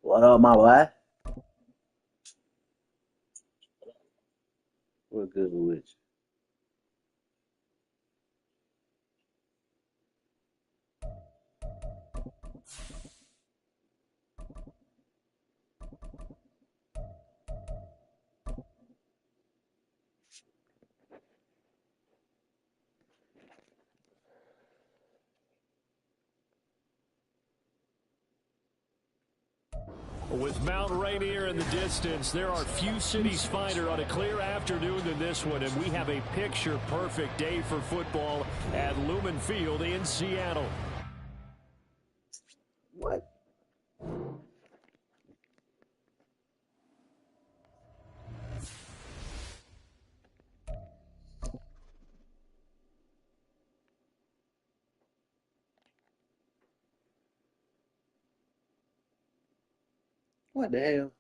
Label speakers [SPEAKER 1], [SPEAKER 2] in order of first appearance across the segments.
[SPEAKER 1] What up, my boy? What good with you?
[SPEAKER 2] With Mount Rainier in the distance, there are few cities finer on a clear afternoon than this one, and we have a picture-perfect day for football at Lumen Field in Seattle.
[SPEAKER 1] What? What the hell?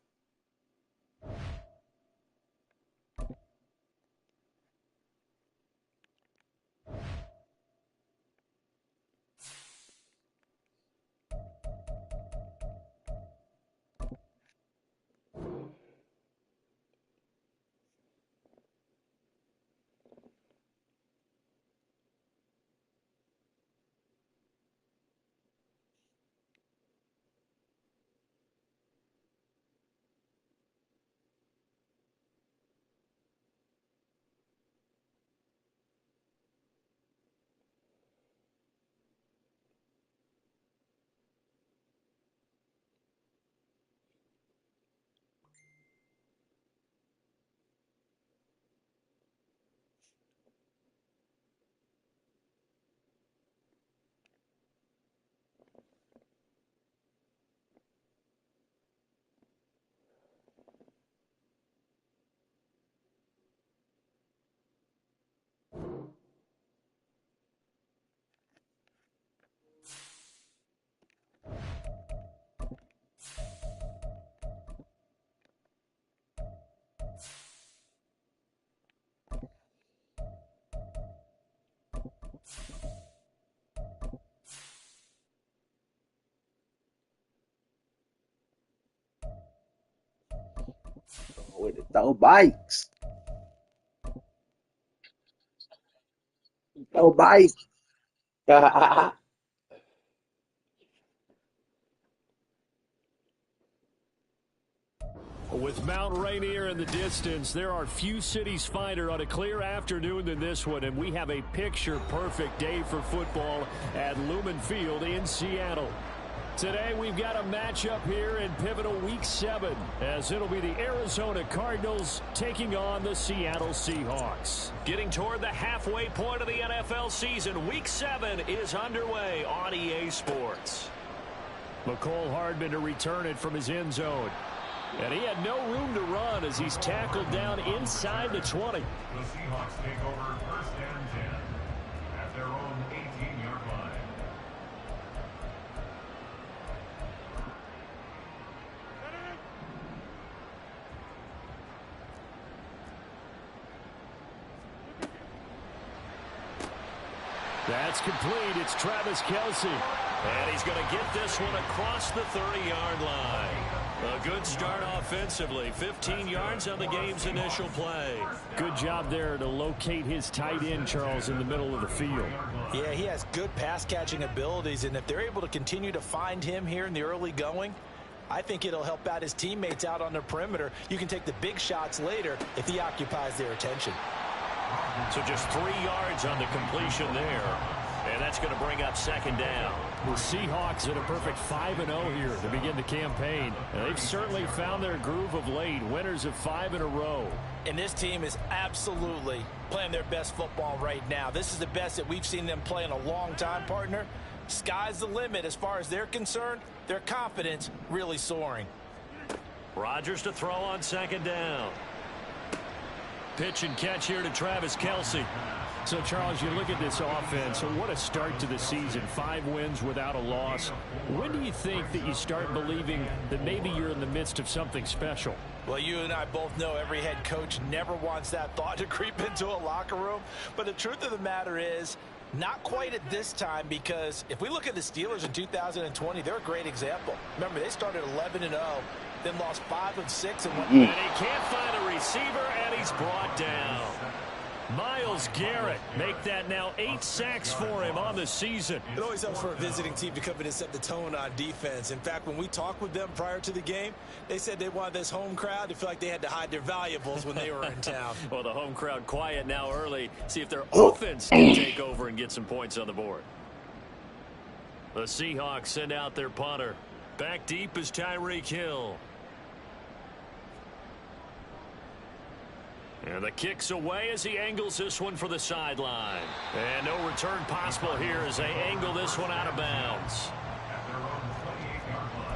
[SPEAKER 1] With the throw bikes. Throw bikes.
[SPEAKER 2] With Mount Rainier in the distance, there are few cities finer on a clear afternoon than this one, and we have a picture-perfect day for football at Lumen Field in Seattle. Today, we've got a matchup here in pivotal Week 7, as it'll be the Arizona Cardinals taking on the Seattle Seahawks. Getting toward the halfway point of the NFL season, Week 7 is underway on EA Sports. McCole Hardman to return it from his end zone. And he had no room to run as he's tackled down inside the 20.
[SPEAKER 3] The Seahawks take over first and 10 at their own 18-yard line.
[SPEAKER 2] That's complete. It's Travis Kelce. And he's going to get this one across the 30-yard line. A good start offensively. 15 yards on the game's initial play. Good job there to locate his tight end, Charles, in the middle of the field.
[SPEAKER 4] Yeah, he has good pass-catching abilities, and if they're able to continue to find him here in the early going, I think it'll help out his teammates out on the perimeter. You can take the big shots later if he occupies their attention.
[SPEAKER 2] So just 3 yards on the completion there. And that's going to bring up second down. The Seahawks at a perfect 5-0 here to begin the campaign. And they've certainly found their groove of late. Winners of 5 in a row.
[SPEAKER 4] And this team is absolutely playing their best football right now. This is the best that we've seen them play in a long time, partner. Sky's the limit as far as they're concerned. Their confidence really soaring.
[SPEAKER 2] Rodgers to throw on second down. Pitch and catch here to Travis Kelce. So, Charles, you look at this offense, so what a start to the season. 5 wins without a loss. When do you think that you start believing that maybe you're in the midst of something special?
[SPEAKER 4] Well, you and I both know every head coach never wants that thought to creep into a locker room. But the truth of the matter is, Not quite at this time, because if we look at the Steelers in 2020, they're a great example. Remember, they started 11-0, then lost 5 of 6 and went.
[SPEAKER 2] And he can't find a receiver, and he's brought down. Myles Garrett make that now 8 sacks for him on the season.
[SPEAKER 4] It always helps for a visiting team to come in and set the tone on defense. In fact, when we talked with them prior to the game, they said they wanted this home crowd to feel like they had to hide their valuables when they were in town.
[SPEAKER 2] Well, the home crowd quiet now early. See if their offense can take over and get some points on the board. The Seahawks send out their punter. Back deep is Tyreek Hill. And the kick's away as he angles this one for the sideline. And no return possible here as they angle this one out of bounds.
[SPEAKER 3] At their own 28-yard line.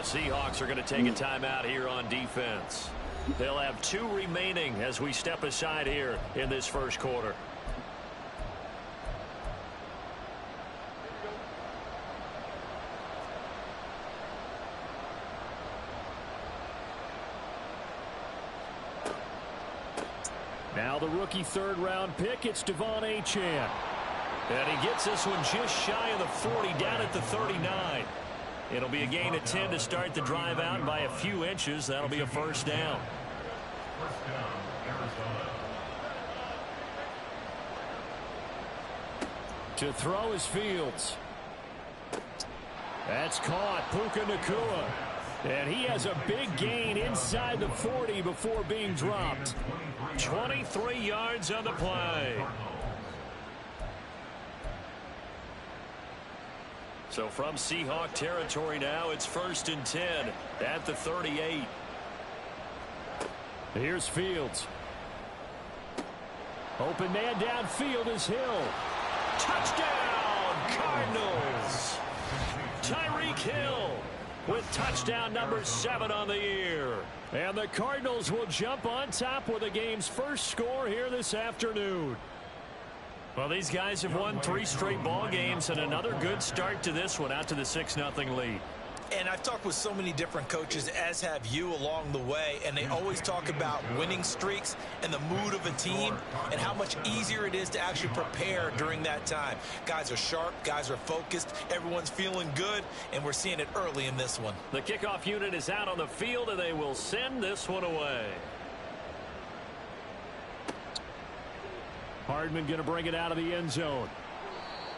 [SPEAKER 2] Seahawks are going to take a timeout here on defense. They'll have 2 remaining as we step aside here in this first quarter. Now the rookie 3rd-round pick, it's Devon Achane. And he gets this one just shy of the 40, down at the 39. It'll be a gain of 10 to start the drive out, and by a few inches, that'll be a first down.
[SPEAKER 3] First down, Arizona.
[SPEAKER 2] To throw is Fields. That's caught. Puka Nacua. And he has a big gain inside the 40 before being dropped. 23 yards on the play. So from Seahawk territory now, it's 1st and 10 at the 38. Here's Fields. Open man downfield is Hill. Touchdown, Cardinals. Tyreek Hill with touchdown number 7 on the year. And the Cardinals will jump on top with the game's first score here this afternoon. Well, these guys have won 3 straight ball games, and another good start to this one, out to the 6-0 lead.
[SPEAKER 4] And I've talked with so many different coaches, as have you, along the way, and they always talk about winning streaks and the mood of a team and how much easier it is to actually prepare during that time. Guys are sharp, guys are focused, everyone's feeling good, and we're seeing it early in this one.
[SPEAKER 2] The kickoff unit is out on the field, and they will send this one away. Hardman going to bring it out of the end zone.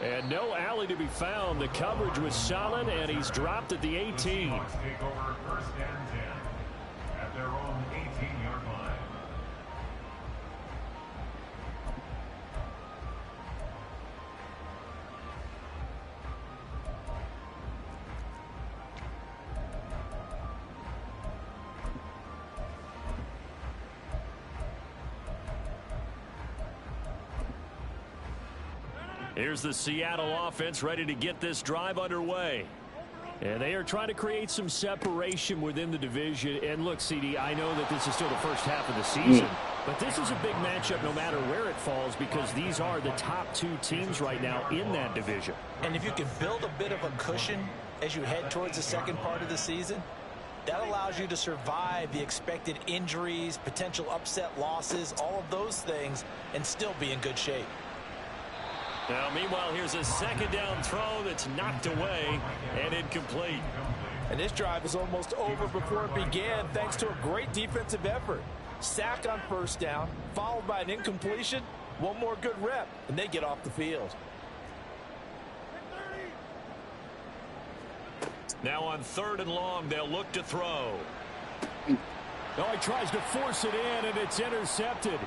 [SPEAKER 2] And no alley to be found. The coverage was solid, and he's dropped at the 18.
[SPEAKER 3] Seahawks take over 1st and 10 at their own 18-yard line.
[SPEAKER 2] Here's the Seattle offense ready to get this drive underway. And they are trying to create some separation within the division. And look, CD, I know that this is still the first half of the season, but this is a big matchup no matter where it falls, because these are the top 2 teams right now in that division.
[SPEAKER 4] And if you can build a bit of a cushion as you head towards the second part of the season, that allows you to survive the expected injuries, potential upset losses, all of those things, and still be in good shape.
[SPEAKER 2] Now, meanwhile, here's a 2nd down throw that's knocked away and incomplete.
[SPEAKER 4] And this drive is almost over before it began, thanks to a great defensive effort. Sack on 1st down, followed by an incompletion. One more good rep, and they get off the field.
[SPEAKER 2] Now on 3rd and long, they'll look to throw. Oh, he tries to force it in, and it's intercepted.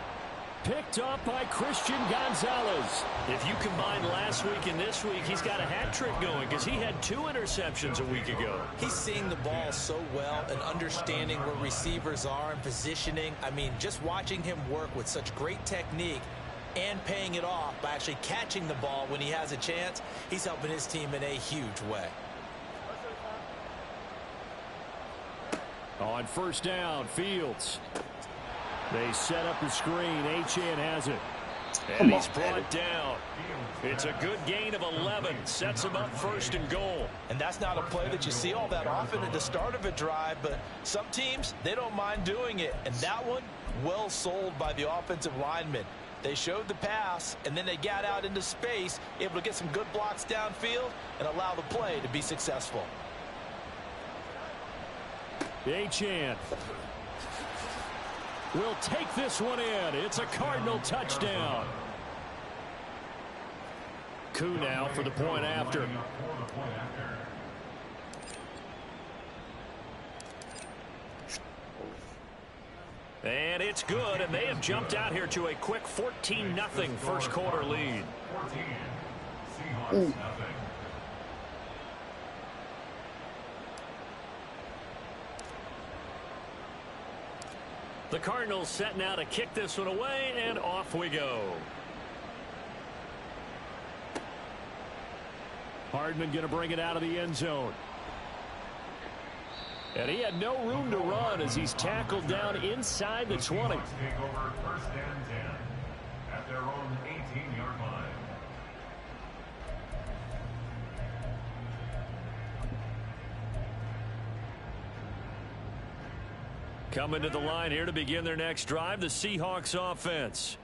[SPEAKER 2] Picked up by Christian Gonzalez. If you combine last week and this week, he's got a hat trick going, because he had 2 interceptions a week ago.
[SPEAKER 4] He's seeing the ball so well and understanding where receivers are and positioning. I mean, just watching him work with such great technique and paying it off by actually catching the ball when he has a chance, he's helping his team in a huge way.
[SPEAKER 2] On first down, Fields. They set up the screen. Achane has it. And he's brought down. It's a good gain of 11. Sets him up first and goal.
[SPEAKER 4] And that's not a play that you see all that often at the start of a drive, but some teams, they don't mind doing it. And that one, well sold by the offensive lineman. They showed the pass, and then they got out into space, able to get some good blocks downfield and allow the play to be successful.
[SPEAKER 2] Achane will take this one in. It's a Cardinal touchdown. Coup now for the point after. And it's good, and they have jumped out here to a quick 14-0 first quarter lead.
[SPEAKER 3] 14. Seahawks nothing.
[SPEAKER 2] The Cardinals setting out to kick this one away, and off we go. Hardman going to bring it out of the end zone. And he had no room to run as he's tackled down inside the 20.
[SPEAKER 3] Seahawks take over first and 10 at their own 18-yard line.
[SPEAKER 2] Coming to the line here to begin their next drive, the Seahawks offense.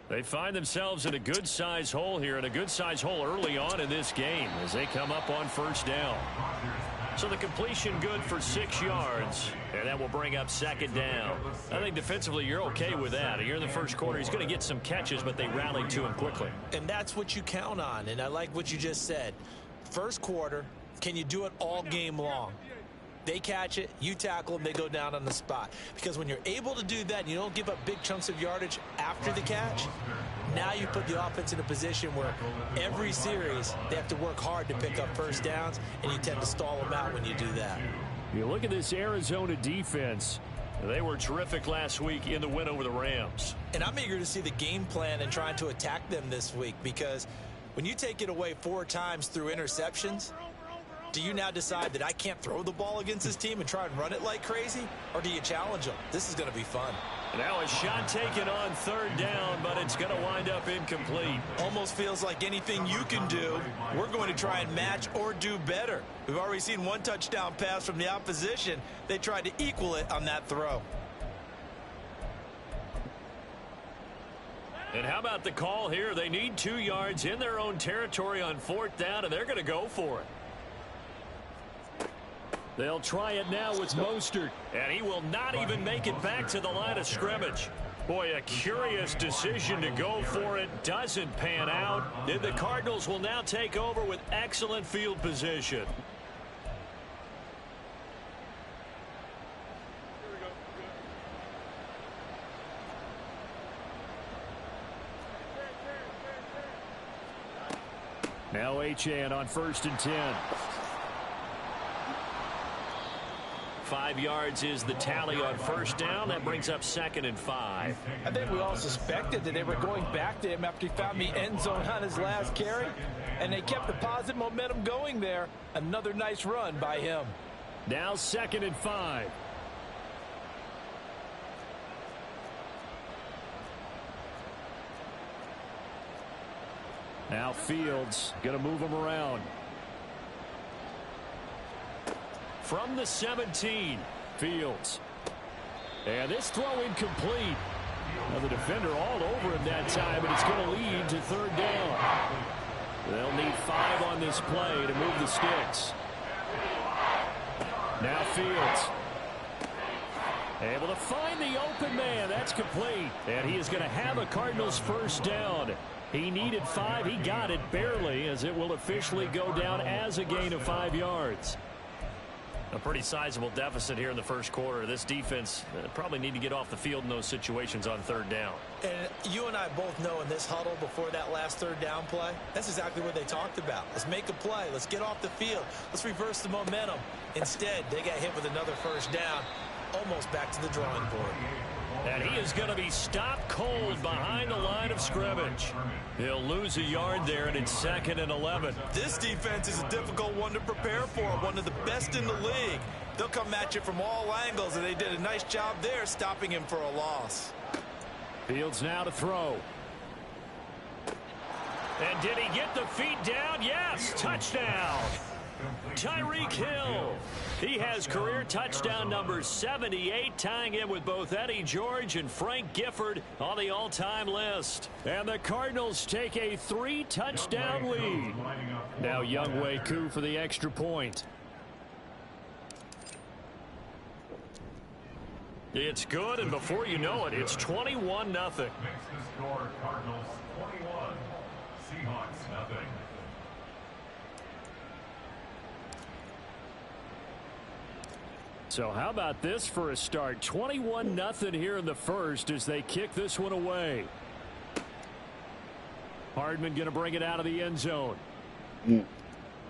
[SPEAKER 2] They find themselves in a good-sized hole here, and a good-sized hole early on in this game as they come up on first down. So the completion good for 6 yards, and that will bring up second down. I think defensively you're okay with that. You're in the first quarter. He's going to get some catches, but they rallied to him quickly.
[SPEAKER 4] And that's what you count on, and I like what you just said. First quarter, can you do it all game long? They catch it, you tackle them, they go down on the spot. Because when you're able to do that and you don't give up big chunks of yardage after the catch, now you put the offense in a position where every series they have to work hard to pick up first downs, and you tend to stall them out when you do that.
[SPEAKER 2] You look at this Arizona defense. They were terrific last week in the win over the Rams.
[SPEAKER 4] And I'm eager to see the game plan and trying to attack them this week, because when you take it away 4 times through interceptions, do you now decide that I can't throw the ball against this team and try and run it like crazy? Or do you challenge them? This is going to be fun.
[SPEAKER 2] Now a shot taken on third down, but it's going to wind up incomplete.
[SPEAKER 4] Almost feels like anything you can do, we're going to try and match or do better. We've already seen 1 touchdown pass from the opposition. They tried to equal it on that throw.
[SPEAKER 2] And how about the call here? They need 2 yards in their own territory on 4th down, and they're going to go for it. They'll try it now with Mostert, and he will not even make it back to the line of scrimmage. Boy, a curious decision to go for it. Doesn't pan out. And the Cardinals will now take over with excellent field position. Now Achane on 1st and 10. 5 yards is the tally on first down. That brings up 2nd and 5.
[SPEAKER 4] I think we all suspected that they were going back to him after he found the end zone on his last carry, and they kept the positive momentum going there. Another nice run by him.
[SPEAKER 2] Now 2nd and 5. Now Fields going to move him around. From the 17, Fields. And this throw incomplete. Now the defender all over him that time, but it's going to lead to 3rd down. They'll need 5 on this play to move the sticks. Now Fields. Able to find the open man. That's complete. And he is going to have a Cardinals first down. He needed 5. He got it barely, as it will officially go down as a gain of 5 yards. A pretty sizable deficit here in the first quarter. This defense probably need to get off the field in those situations on 3rd down.
[SPEAKER 4] And you and I both know in this huddle before that last 3rd down play, that's exactly what they talked about. Let's make a play. Let's get off the field. Let's reverse the momentum. Instead, they got hit with another first down, almost back to the drawing board.
[SPEAKER 2] And he is going to be stopped cold behind the line of scrimmage. He'll lose a yard there, and it's 2nd and 11.
[SPEAKER 4] This defense is a difficult one to prepare for, one of the best in the league. They'll come at you from all angles, and they did a nice job there stopping him for a loss.
[SPEAKER 2] Fields now to throw. And did he get the feet down? Yes, touchdown. Tyreek Hill. He has career touchdown number 78, tying it with both Eddie George and Frank Gifford on the all-time list. And the Cardinals take a 3-touchdown lead. Now Younghoe Koo for the extra point. It's good, and before you know it, it's 21-0.
[SPEAKER 3] Makes the score Cardinals 21, Seahawks nothing.
[SPEAKER 2] So how about this for a start? 21-0 here in the first as they kick this one away. Hardman going to bring it out of the end zone.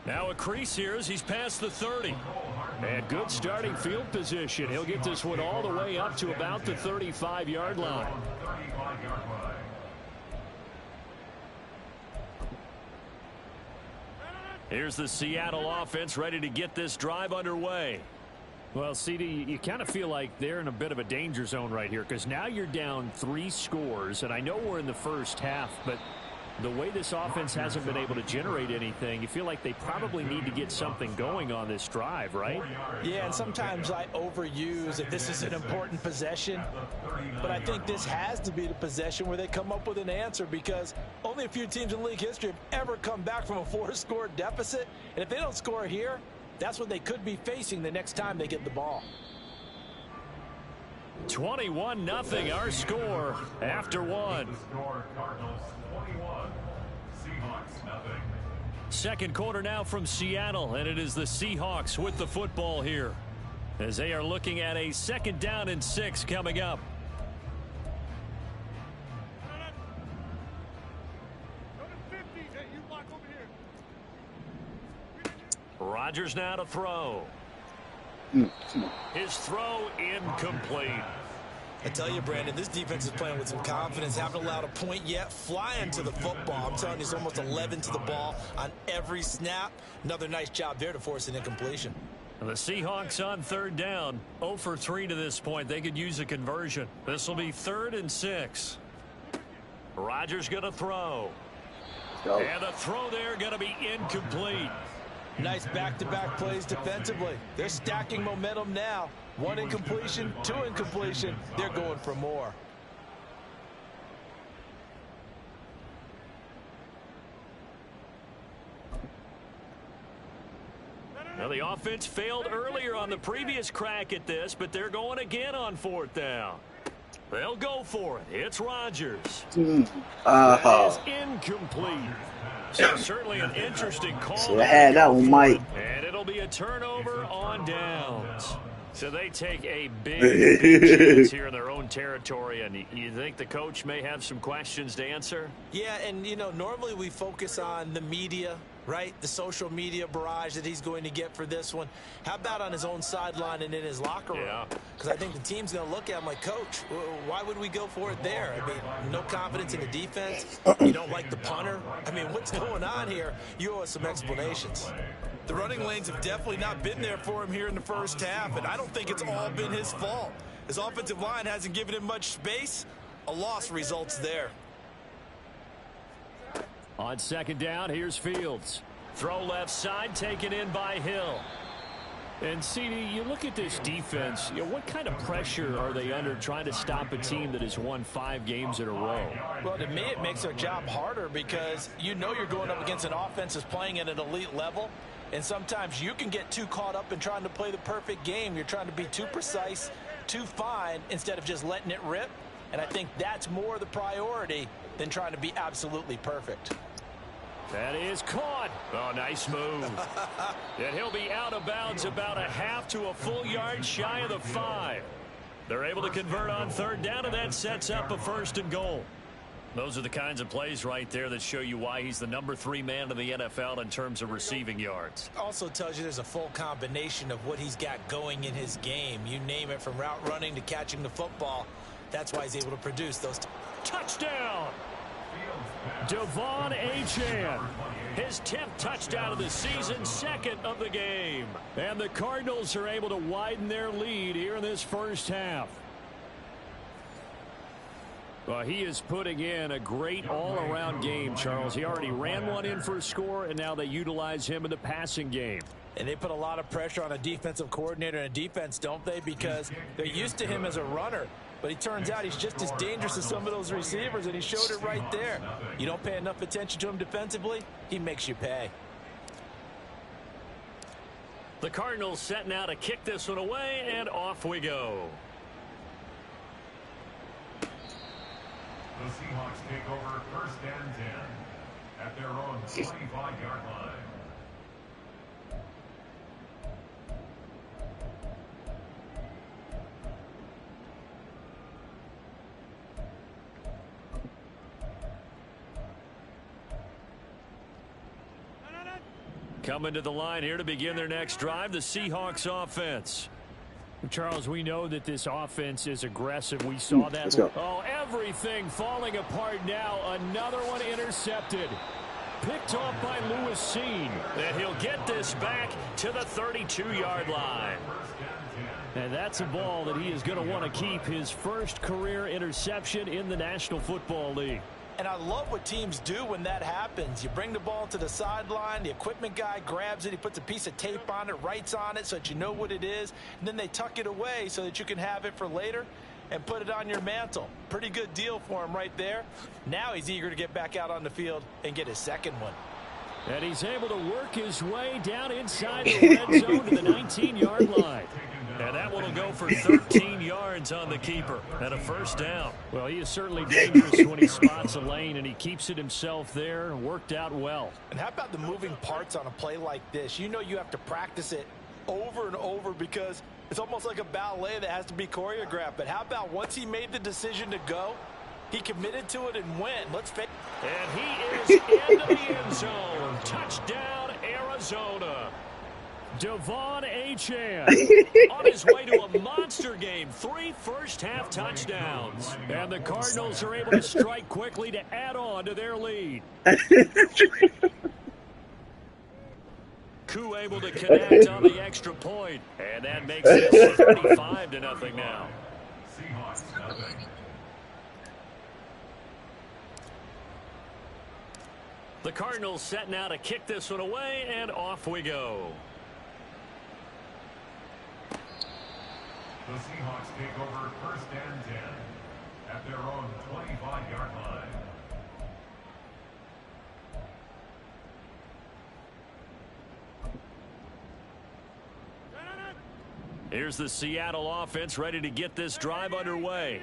[SPEAKER 2] Now a crease here as he's past the 30. And good starting field position. He'll get this one all the way up to about the 35-yard line. Here's the Seattle offense ready to get this drive underway. Well, CD, you kind of feel like they're in a bit of a danger zone right here because now you're down 3 scores, and I know we're in the first half, but the way this offense hasn't been able to generate anything, you feel like they probably need to get something going on this drive, right?
[SPEAKER 4] Yeah, and sometimes I overuse if this is an important possession, but I think this has to be the possession where they come up with an answer because only a few teams in league history have ever come back from a 4-score deficit, and if they don't score here, that's what they could be facing the next time they get the ball.
[SPEAKER 2] 21-0 our score after one. Second quarter now from Seattle, and it is the Seahawks with the football here as they are looking at a 2nd down and 6 coming up. Rodgers now to throw. His throw incomplete.
[SPEAKER 4] I tell you, Brandon, this defense is playing with some confidence. Haven't allowed a point yet. Flying to the football. I'm telling you, it's almost 11 to the ball on every snap. Another nice job there to force an incompletion.
[SPEAKER 2] The Seahawks on 3rd down. 0 for 3 to this point. They could use a conversion. This will be 3rd and 6. Rodgers going to throw. And the throw there going to be incomplete.
[SPEAKER 4] Nice back-to-back plays defensively. They're stacking momentum now. 1 incompletion, 2 incompletion. They're going for more.
[SPEAKER 2] Now the offense failed earlier on the previous crack at this, but they're going again on 4th down. They'll go for it. It's Rodgers. That is incomplete. So certainly an interesting call.
[SPEAKER 1] So I had that one, Mike.
[SPEAKER 2] And it'll be a turnover on downs. So they take a big chance here in their own territory, and you think the coach may have some questions to answer?
[SPEAKER 4] Yeah, and, you know, normally we focus on the media, right? The social media barrage that he's going to get for this one. How about on his own sideline and in his locker room?
[SPEAKER 2] Yeah.
[SPEAKER 4] Because I think the team's going to look at him like, Coach, why would we go for it there? I mean, no confidence in the defense. You don't like the punter. I mean, what's going on here? You owe us some explanations. The running lanes have definitely not been there for him here in the first half, and I don't think it's all been his fault. His offensive line hasn't given him much space. A loss results there.
[SPEAKER 2] On 2nd down, here's Fields. Throw left side, taken in by Hill. And, CD, you look at this defense, you know, what kind of pressure are they under trying to stop a team that has won 5 games in a row?
[SPEAKER 4] Well, to me, it makes their job harder because you know you're going up against an offense that's playing at an elite level. And sometimes you can get too caught up in trying to play the perfect game. You're trying to be too precise, too fine, instead of just letting it rip. And I think that's more the priority than trying to be absolutely perfect.
[SPEAKER 2] That is caught. Oh, nice move. And he'll be out of bounds about a half to a full yard shy of the 5. They're able to convert on 3rd down, and that sets up a 1st and goal. Those are the kinds of plays right there that show you why he's the number 3 man in the NFL in terms of receiving yards.
[SPEAKER 4] Also tells you there's a full combination of what he's got going in his game. You name it, from route running to catching the football. That's why he's able to produce those.
[SPEAKER 2] Touchdown! Devon Achane, his 10th touchdown of the season, 2nd of the game. And the Cardinals are able to widen their lead here in this first half. Well, he is putting in a great all-around game, Charles. He already ran one in for a score, and now they utilize him in the passing game.
[SPEAKER 4] And they put a lot of pressure on a defensive coordinator and a defense, don't they? Because they're used to him as a runner. But he turns out he's just as dangerous as some of those receivers, and he showed it right there. You don't pay enough attention to him defensively, he makes you pay.
[SPEAKER 2] The Cardinals setting out to kick this one away, and off we go.
[SPEAKER 3] The Seahawks take over 1st and 10 at their own 25-yard line.
[SPEAKER 2] Coming to the line here to begin their next drive, the Seahawks offense. Charles, we know that this offense is aggressive. We saw that.
[SPEAKER 1] Let's go.
[SPEAKER 2] Oh, everything falling apart now. Another one intercepted. Picked off by Lewis Seen. And he'll get this back to the 32-yard line. And that's a ball that he is going to want to keep, his first career interception in the National Football League.
[SPEAKER 4] And I love what teams do when that happens. You bring the ball to the sideline, the equipment guy grabs it, he puts a piece of tape on it, writes on it so that you know what it is, and then they tuck it away so that you can have it for later and put it on your mantle. Pretty good deal for him right there. Now he's eager to get back out on the field and get his second one.
[SPEAKER 2] And he's able to work his way down inside the red zone to the 19-yard line. And that one will go for 13 yards on the keeper and a first down. Well, he is certainly dangerous when he spots a lane, and he keeps it himself there and worked out well.
[SPEAKER 4] And how about the moving parts on a play like this? You know you have to practice it over and over because it's almost like a ballet that has to be choreographed. But how about once he made the decision to go, he committed to it and went. Let's face it.
[SPEAKER 2] And he is into the end zone. Touchdown, Arizona. Devon Achane on his way to a monster game. 3 first-half touchdowns. And the Cardinals are able to strike quickly to add on to their lead. Koo able to connect on the extra point. And that makes it 35-0 now.
[SPEAKER 3] Seahawks nothing.
[SPEAKER 2] The Cardinals setting out to kick this one away, and off we go.
[SPEAKER 3] The Seahawks take over 1st and 10 at their own 25-yard line.
[SPEAKER 2] Here's the Seattle offense ready to get this drive underway.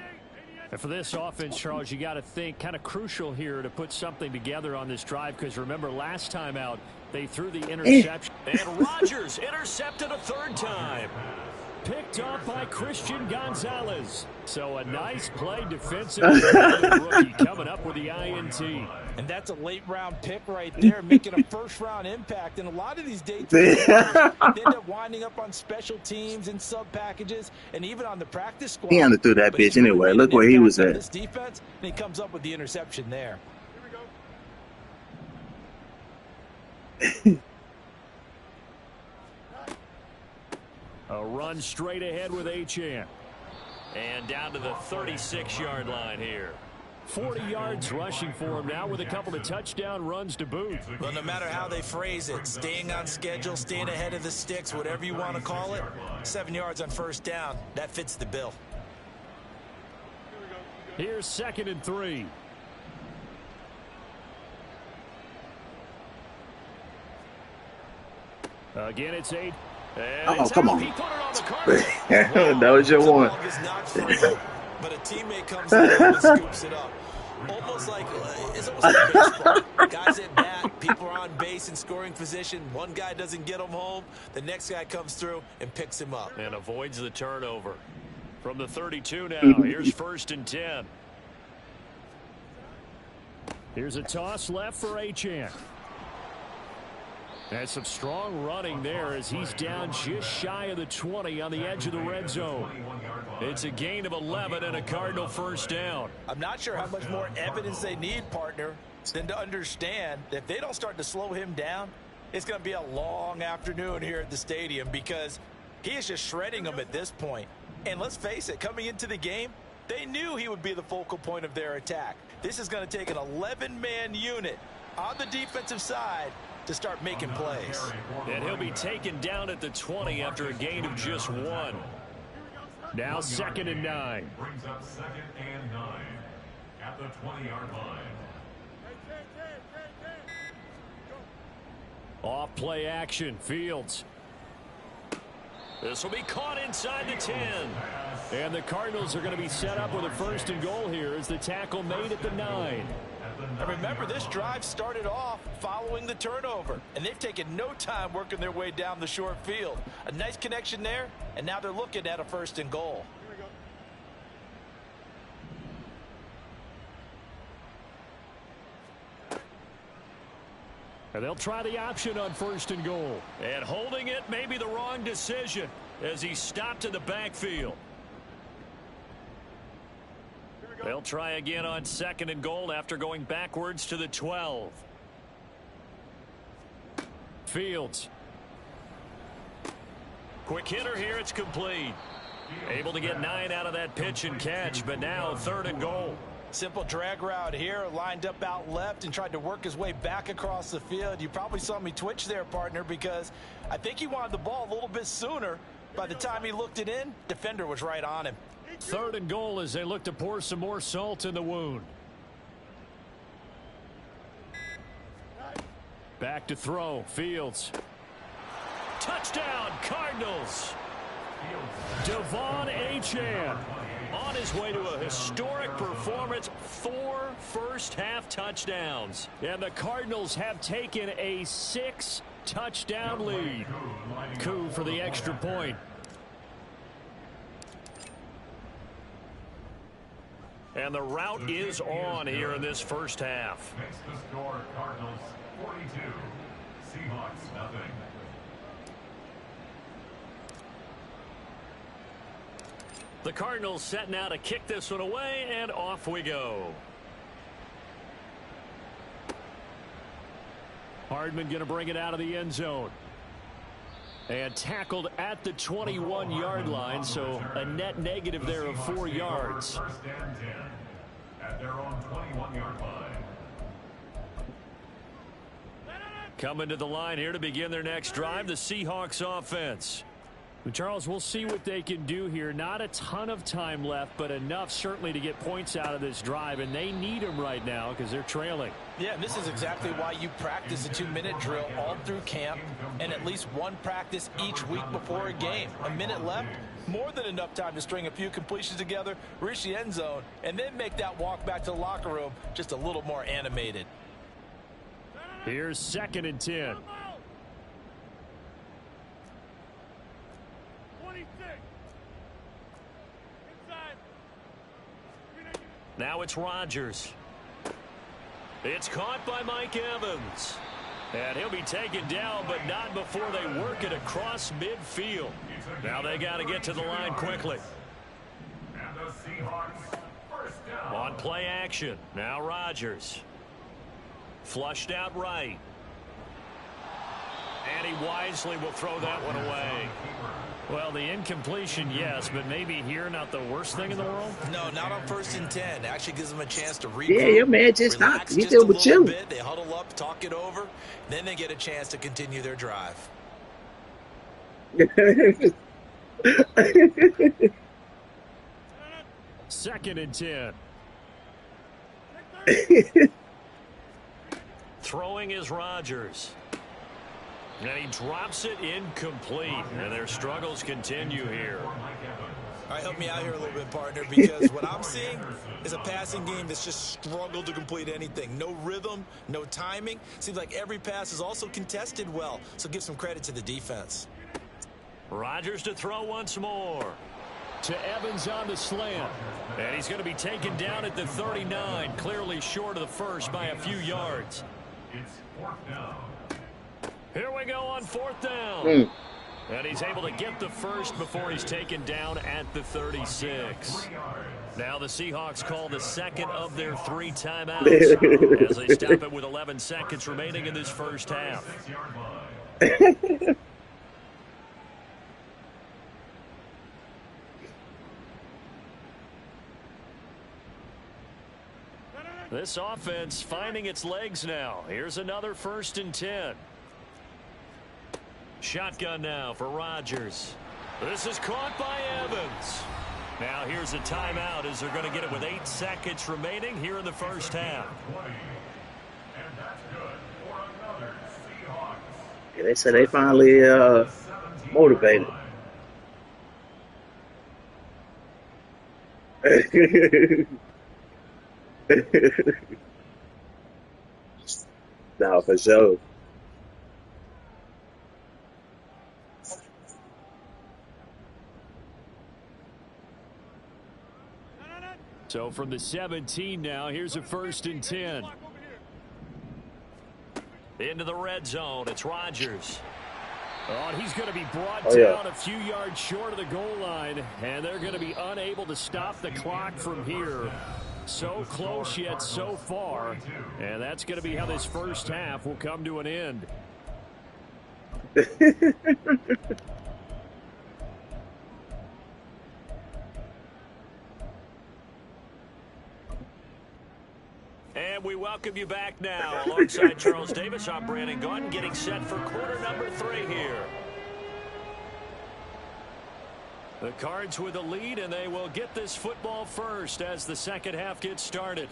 [SPEAKER 2] And for this offense, Charles, you got to think kind of crucial here to put something together on this drive, because remember last time out they threw the interception. And Rodgers intercepted a 3rd time. Picked off by Christian Gonzalez. So a nice play defensively. Rookie coming up with the INT.
[SPEAKER 4] And that's a late-round pick right there, making a first-round impact. And a lot of these day they end up winding up on special teams and sub-packages and even on the practice squad.
[SPEAKER 1] He underthrew that bitch anyway. Look where he was at.
[SPEAKER 4] This defense, and he comes up with the interception there.
[SPEAKER 2] A run straight ahead with Achane. And down to the 36-yard line here. 40 yards rushing for him now with a couple of touchdown runs to boot.
[SPEAKER 4] Well, no matter how they phrase it, staying on schedule, staying ahead of the sticks, whatever you want to call it, 7 yards on first down, that fits the bill.
[SPEAKER 2] Here's 2nd and 3. Again, it's 8.
[SPEAKER 1] Oh, come on.
[SPEAKER 2] That
[SPEAKER 1] was your one.
[SPEAKER 4] But a teammate comes in and scoops it up. Almost like it's almost like baseball. Guys at bat, people are on base in scoring position. One guy doesn't get him home. The next guy comes through and picks him up.
[SPEAKER 2] And avoids the turnover. From the 32 now, here's 1st and 10. Here's a toss left for Achane. And some strong running there as he's down just shy of the 20 on the edge of the red zone. It's a gain of 11 and a Cardinal first down.
[SPEAKER 4] I'm not sure how much more evidence they need, partner, than to understand that if they don't start to slow him down, it's going to be a long afternoon here at the stadium because he is just shredding them at this point. And let's face it, coming into the game, they knew he would be the focal point of their attack. This is going to take an 11-man unit on the defensive side to start making plays.
[SPEAKER 2] And he'll be taken down at the 20 after a gain of just 1. Now 2nd and 9.
[SPEAKER 3] Brings up 2nd and 9 at the 20-yard line.
[SPEAKER 2] Off play action, Fields. This will be caught inside the 10. And the Cardinals are going to be set up with a 1st and goal here as the tackle made at the 9.
[SPEAKER 4] And remember, this drive started off following the turnover, and they've taken no time working their way down the short field. A nice connection there, and now they're looking at a 1st and goal.
[SPEAKER 2] And they'll try the option on 1st and goal. And holding it may be the wrong decision as he stopped in the backfield. They'll try again on 2nd and goal after going backwards to the 12. Fields. Quick hitter here. It's complete. Able to get 9 out of that pitch and catch, but now 3rd and goal.
[SPEAKER 4] Simple drag route here, lined up out left and tried to work his way back across the field. You probably saw me twitch there, partner, because I think he wanted the ball a little bit sooner. By the time he looked it in, defender was right on him.
[SPEAKER 2] 3rd and goal as they look to pour some more salt in the wound. Back to throw. Fields. Touchdown, Cardinals. Devon Achane on his way to a historic performance. 4 first-half touchdowns. And the Cardinals have taken a 6-touchdown lead. Coup for the extra point. And the route is on here in this first half.
[SPEAKER 3] Makes the score Cardinals 42, Seahawks nothing.
[SPEAKER 2] The Cardinals setting out to kick this one away, and off we go. Hardman going to bring it out of the end zone. And tackled at the 21-yard line, so a net negative there of 4 yards.
[SPEAKER 3] 1st and 10 at their own 21-yard line.
[SPEAKER 2] Coming to the line here to begin their next drive, the Seahawks offense. Charles, we'll see what they can do here. Not a ton of time left, but enough certainly to get points out of this drive, and they need them right now because they're trailing.
[SPEAKER 4] Yeah, and this is exactly why you practice a 2-minute drill all through camp and at least one practice each week before a game. A minute left, more than enough time to string a few completions together, reach the end zone, and then make that walk back to the locker room just a little more animated.
[SPEAKER 2] Here's 2nd and 10. Now it's Rodgers. It's caught by Mike Evans. And he'll be taken down, but not before they work it across midfield. Now they got to get to the line quickly.
[SPEAKER 3] And the Seahawks first down.
[SPEAKER 2] On play action. Now Rodgers. Flushed out right. And he wisely will throw that one away. Well, the incompletion, yes, but maybe here not the worst thing in the world?
[SPEAKER 4] No, not on 1st and 10. Actually gives them a chance to regroup.
[SPEAKER 1] Yeah, your man just
[SPEAKER 4] relax
[SPEAKER 1] stopped. He
[SPEAKER 4] just
[SPEAKER 1] did
[SPEAKER 4] a
[SPEAKER 1] with
[SPEAKER 4] little
[SPEAKER 1] you.
[SPEAKER 4] bit. They huddle up, talk it over, then they get a chance to continue their drive.
[SPEAKER 2] 2nd and 10. Throwing is Rodgers. And he drops it incomplete. And their struggles continue here.
[SPEAKER 4] All right, help me out here a little bit, partner, because what I'm seeing is a passing game that's just struggled to complete anything. No rhythm, no timing. Seems like every pass is also contested well, so give some credit to the defense.
[SPEAKER 2] Rodgers to throw once more. To Evans on the slant. And he's going to be taken down at the 39, clearly short of the first by a few yards.
[SPEAKER 3] It's 4th down.
[SPEAKER 2] Here we go on 4th down. And he's able to get the first before he's taken down at the 36. Now the Seahawks call the second of their 3 timeouts as they stop it with 11 seconds remaining in this first half. This offense finding its legs now. Here's another 1st and 10. Shotgun now for Rodgers. This is caught by Evans. Now here's a timeout as they're going to get it with 8 seconds remaining here in the first half.
[SPEAKER 1] Yeah, they said they finally motivated. No, for sure.
[SPEAKER 2] So from the 17 now, here's a 1st and 10. Into the red zone, it's Rodgers. Oh, and he's going to be brought down a few yards short of the goal line, and they're going to be unable to stop the clock from here. So close yet so far, and that's going to be how this first half will come to an end. And we welcome you back now. Alongside Charles Davis, I'm Brandon Gaudin, getting set for quarter number 3 here. The Cards with a lead, and they will get this football first as the second half gets started.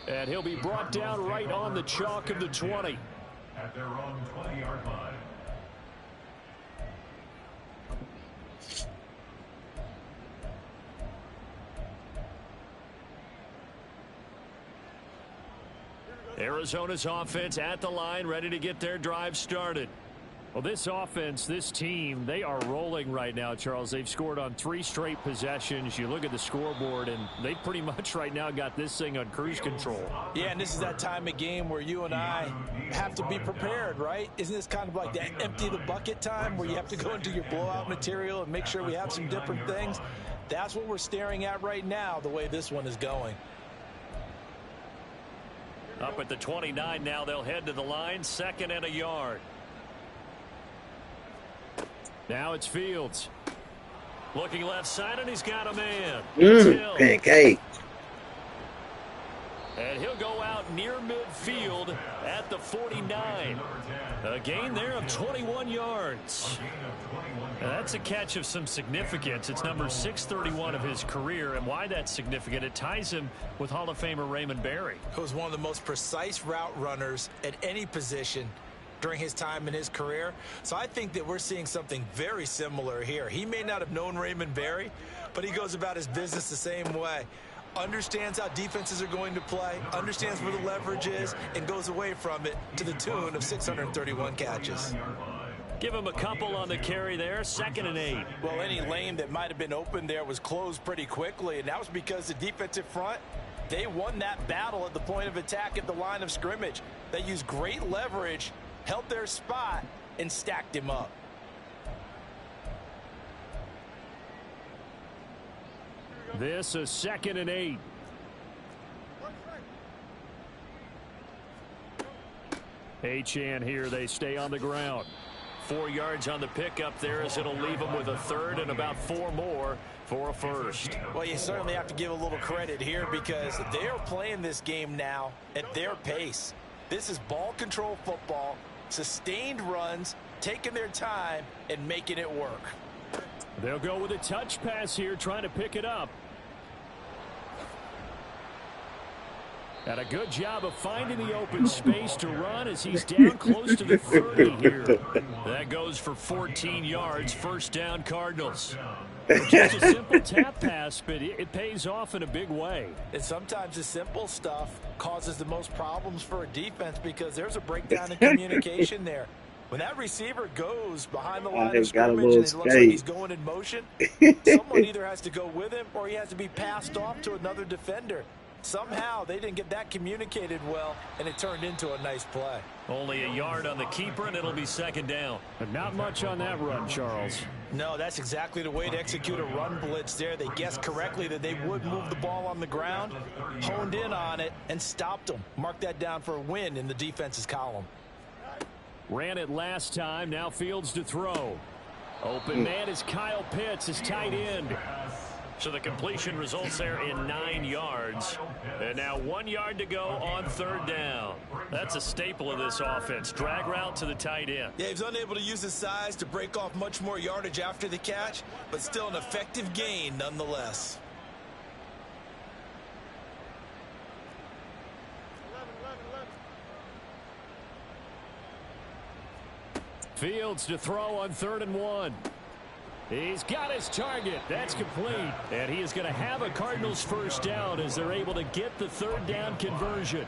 [SPEAKER 2] And he'll be brought down right on the chalk of the 20.
[SPEAKER 3] At their own 20-yard line.
[SPEAKER 2] Arizona's offense at the line, ready to get their drive started. Well, this offense, this team, they are rolling right now, Charles. They've scored on 3 straight possessions. You look at the scoreboard, and they pretty much right now got this thing on cruise control.
[SPEAKER 4] Yeah, and this is that time of game where you and I have to be prepared, right? Isn't this kind of like that empty the bucket time where you have to go into your blowout material and make sure we have some different things? That's what we're staring at right now, the way this one is going.
[SPEAKER 2] Up at the 29 now, they'll head to the line, 2nd and a yard. Now it's Fields. Looking left side, and he's got a man.
[SPEAKER 1] Pancake.
[SPEAKER 2] And he'll go out near midfield at the 49. A gain there of 21 yards. Now that's a catch of some significance. It's number 631 of his career, and why that's significant, it ties him with Hall of Famer Raymond Berry.
[SPEAKER 4] He was one of the most precise route runners at any position during his time in his career. So I think that we're seeing something very similar here. He may not have known Raymond Berry, but he goes about his business the same way. Understands how defenses are going to play, understands where the leverage is, and goes away from it to the tune of 631 catches.
[SPEAKER 2] Give him a couple on the carry there, 2nd and 8.
[SPEAKER 4] Well, any lane that might have been open there was closed pretty quickly, and that was because the defensive front, they won that battle at the point of attack at the line of scrimmage. They used great leverage, held their spot, and stacked him up.
[SPEAKER 2] This is 2nd and 8. Achane here, they stay on the ground. 4 yards on the pickup there as it'll leave them with a 3rd and about 4 more for a first.
[SPEAKER 4] Well, you certainly have to give a little credit here because they are playing this game now at their pace. This is ball control football, sustained runs, taking their time and making it work.
[SPEAKER 2] They'll go with a touch pass here, trying to pick it up. And a good job of finding the open space to run as he's down close to the 30 here. That goes for 14 yards, 1st down Cardinals. Just a simple tap pass, but it pays off in a big way.
[SPEAKER 4] And sometimes the simple stuff causes the most problems for a defense because there's a breakdown in communication there. When that receiver goes behind the line of scrimmage and it looks like he's going in motion, someone either has to go with him or he has to be passed off to another defender. Somehow they didn't get that communicated well, and it turned into a nice play.
[SPEAKER 2] Only a yard on the keeper, and it'll be second down. But not much on that run, Charles.
[SPEAKER 4] No, that's exactly the way to execute a run blitz there. They guessed correctly that they would move the ball on the ground, honed in on it, and stopped them. Mark that down for a win in the defense's column.
[SPEAKER 2] Ran it last time. Now Fields to throw. Open man is Kyle Pitts, his tight end. So the completion results there in 9 yards. And now 1 yard to go on third down. That's a staple of this offense. Drag route to the tight end.
[SPEAKER 4] Yeah, he was unable to use his size to break off much more yardage after the catch, but still an effective gain nonetheless.
[SPEAKER 2] Fields to throw on 3rd and 1. He's got his target. That's complete. And he is going to have a Cardinals first down as they're able to get the third down conversion.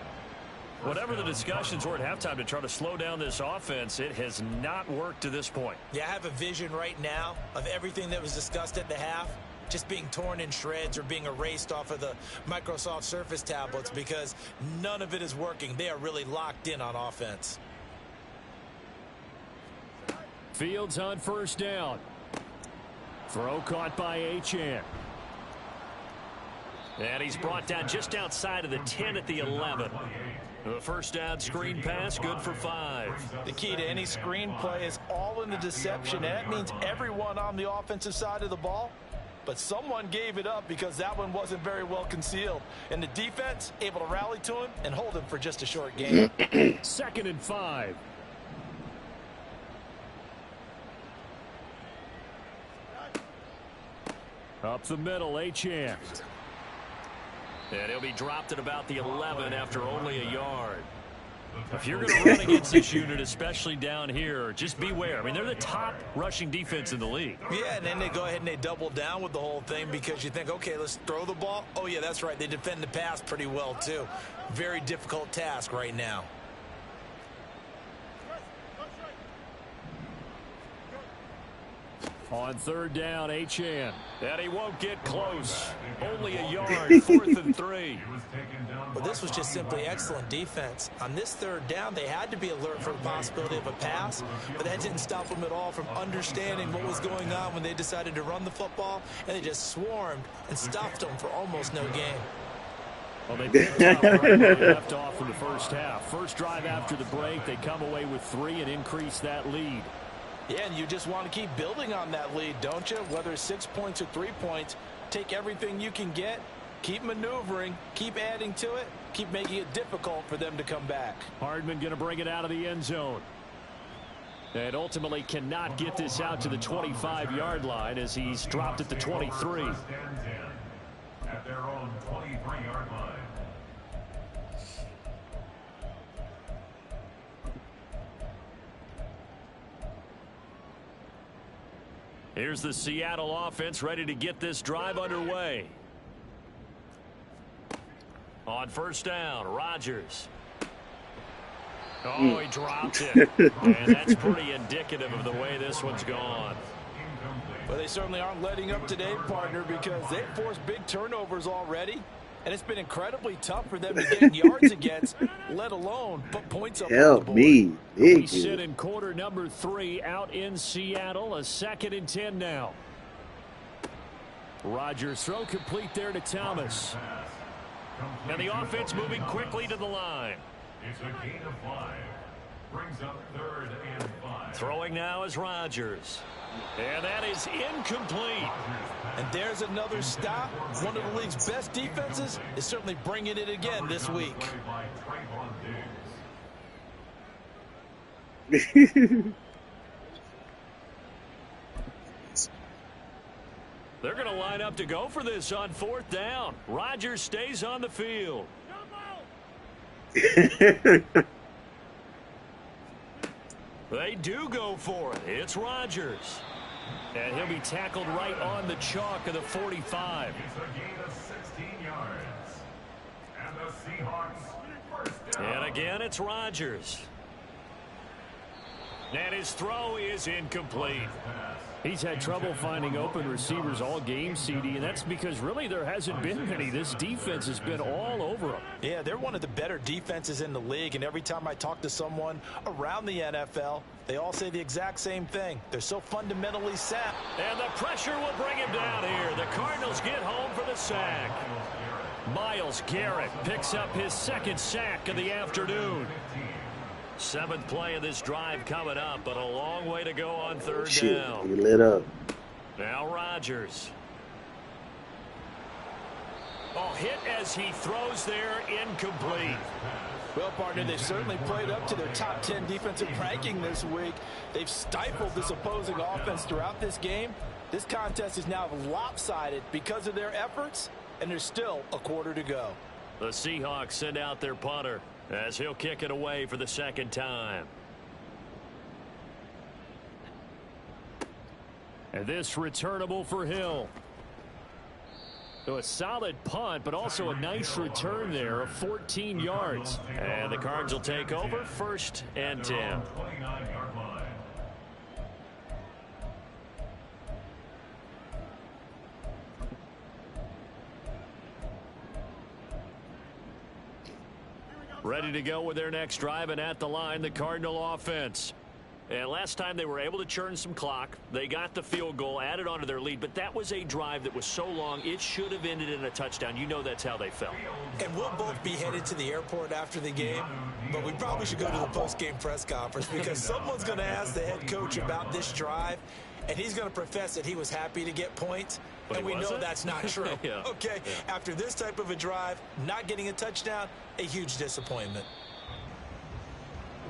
[SPEAKER 2] Whatever the discussions were at halftime to try to slow down this offense, it has not worked to this point.
[SPEAKER 4] Yeah, I have a vision right now of everything that was discussed at the half just being torn in shreds or being erased off of the Microsoft Surface tablets because none of it is working. They are really locked in on offense.
[SPEAKER 2] Fields on first down. Throw caught by Achane. And he's brought down just outside of the 10 at the 11. The first down screen pass, good for 5.
[SPEAKER 4] The key to any screen play is all in the deception. And that means everyone on the offensive side of the ball. But someone gave it up because that one wasn't very well concealed. And the defense able to rally to him and hold him for just a short game.
[SPEAKER 2] 2nd and 5. Up the middle, Achane. And he'll be dropped at about the 11 after only a yard. If you're going to run against this unit, especially down here, just beware. I mean, they're the top rushing defense in the league.
[SPEAKER 4] Yeah, and then they go ahead and they double down with the whole thing because you think, okay, let's throw the ball. Oh, yeah, that's right. They defend the pass pretty well, too. Very difficult task right now.
[SPEAKER 2] On 3rd down, Achane. And he won't get close. Only a yard, 4th and 3.
[SPEAKER 4] Well, this was just simply excellent defense. On this 3rd down, they had to be alert for the possibility of a pass, but that didn't stop them at all from understanding what was going on when they decided to run the football, and they just swarmed and stuffed them for almost no gain.
[SPEAKER 2] Well, they picked up right where they left off in the first half. First drive after the break, they come away with 3 and increase that lead.
[SPEAKER 4] Yeah, and you just want to keep building on that lead, don't you? Whether it's 6 points or 3 points, take everything you can get, keep maneuvering, keep adding to it, keep making it difficult for them to come back.
[SPEAKER 2] Hardman going to bring it out of the end zone. And ultimately cannot get this out to the 25-yard line as he's dropped at the 23.
[SPEAKER 3] At their own 23-yard line.
[SPEAKER 2] Here's the Seattle offense ready to get this drive underway. On first down, Rodgers. Oh, he dropped it. And that's pretty indicative of the way this one's gone.
[SPEAKER 4] Well, they certainly aren't letting up today, partner, because they've forced big turnovers already. And it's been incredibly tough for them to get yards against, let alone put points up on the board.
[SPEAKER 1] Help me.
[SPEAKER 2] We sit in quarter number 3 out in Seattle. A 2nd and 10 now. Rodgers throw complete there to Thomas. And the offense moving quickly to the line.
[SPEAKER 3] It's a gain of 5. Brings up 3rd and 5.
[SPEAKER 2] Throwing now is Rodgers. And that is incomplete.
[SPEAKER 4] And there's another stop. One of the league's best defenses is certainly bringing it again this week.
[SPEAKER 2] They're going to line up to go for this on 4th down. Rodgers stays on the field. They do go for it. It's Rodgers. And he'll be tackled right on the chalk of the 45.
[SPEAKER 3] It's a gain of 16 yards. And the Seahawks first down.
[SPEAKER 2] And again, it's Rodgers. And his throw is incomplete. He's had trouble finding open receivers all game, CD, and that's because really there hasn't been many. This defense has been all over him.
[SPEAKER 4] Yeah, they're one of the better defenses in the league, and every time I talk to someone around the NFL, they all say the exact same thing. They're so fundamentally sound.
[SPEAKER 2] And the pressure will bring him down here. The Cardinals get home for the sack. Myles Garrett picks up his second sack of the afternoon. 7th play of this drive coming up, but a long way to go on third down.
[SPEAKER 1] You lit up.
[SPEAKER 2] Now Rodgers. Oh, hit as he throws there, incomplete.
[SPEAKER 4] Well, partner, they've certainly played up to their top 10 defensive ranking this week. They've stifled this opposing offense throughout this game. This contest is now lopsided because of their efforts, and there's still a quarter to go.
[SPEAKER 2] The Seahawks send out their punter as he'll kick it away for the second time. And this returnable for Hill. So a solid punt, but also a nice return there of 14 yards. And the Cards will take over 1st and 10. Ready to go with their next drive, and at the line, the Cardinal offense. And last time they were able to churn some clock. They got the field goal, added on to their lead, but that was a drive that was so long, it should have ended in a touchdown. You know that's how they felt.
[SPEAKER 4] And we'll both be headed to the airport after the game, but we probably should go to the post-game press conference because someone's going to ask the head coach about this drive, and he's going to profess that he was happy to get points.
[SPEAKER 2] But
[SPEAKER 4] and we know that's not true.
[SPEAKER 2] Yeah.
[SPEAKER 4] Okay,
[SPEAKER 2] yeah.
[SPEAKER 4] After this type of a drive, not getting a touchdown, a huge disappointment.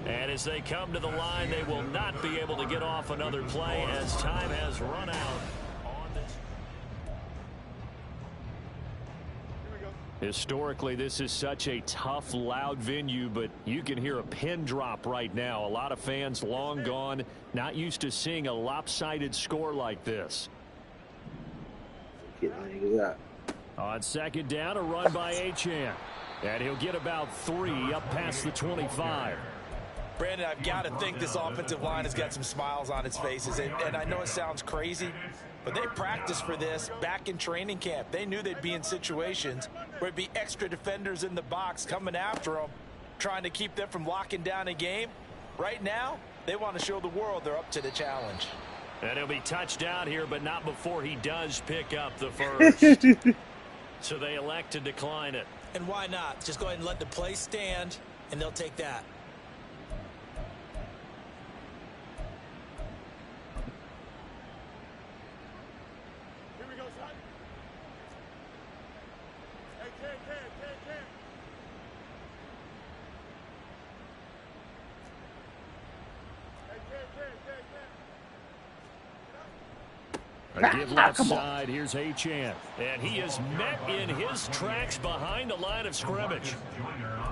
[SPEAKER 2] And as they come to the line, they will not be able to get off another play as time has run out on this. Historically, this is such a tough, loud venue, but you can hear a pin drop right now. A lot of fans long gone, not used to seeing a lopsided score like this. On second down, a run by Achane. And he'll get about 3 up past the 25.
[SPEAKER 4] Brandon, I've got to think this offensive line has got some smiles on its faces. And I know it sounds crazy, but they practiced for this back in training camp. They knew they'd be in situations where it'd be extra defenders in the box coming after them, trying to keep them from locking down a game. Right now, they want to show the world they're up to the challenge.
[SPEAKER 2] And he'll be touched down here, but not before he does pick up the first. So they elect to decline it.
[SPEAKER 4] And why not? Just go ahead and let the play stand, and they'll take that.
[SPEAKER 5] Here we go, son. Hey, Ken.
[SPEAKER 2] A give left side. Here's Achane. And he is met in his tracks behind the line of scrimmage.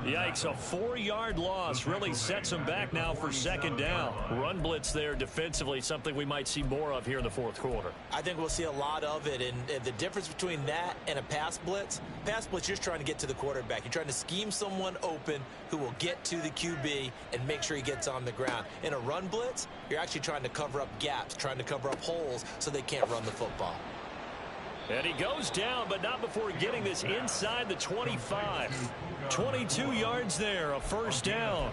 [SPEAKER 2] Yikes, a 4-yard loss really sets him back now for second down. Run blitz there defensively, something we might see more of here in the fourth quarter.
[SPEAKER 4] I think we'll see a lot of it, and the difference between that and a pass blitz, you're just trying to get to the quarterback. You're trying to scheme someone open who will get to the QB and make sure he gets on the ground. In a run blitz, you're actually trying to cover up gaps, trying to cover up holes so they can't run the football.
[SPEAKER 2] And he goes down, but not before getting this inside the 25. 22 yards there, a first down.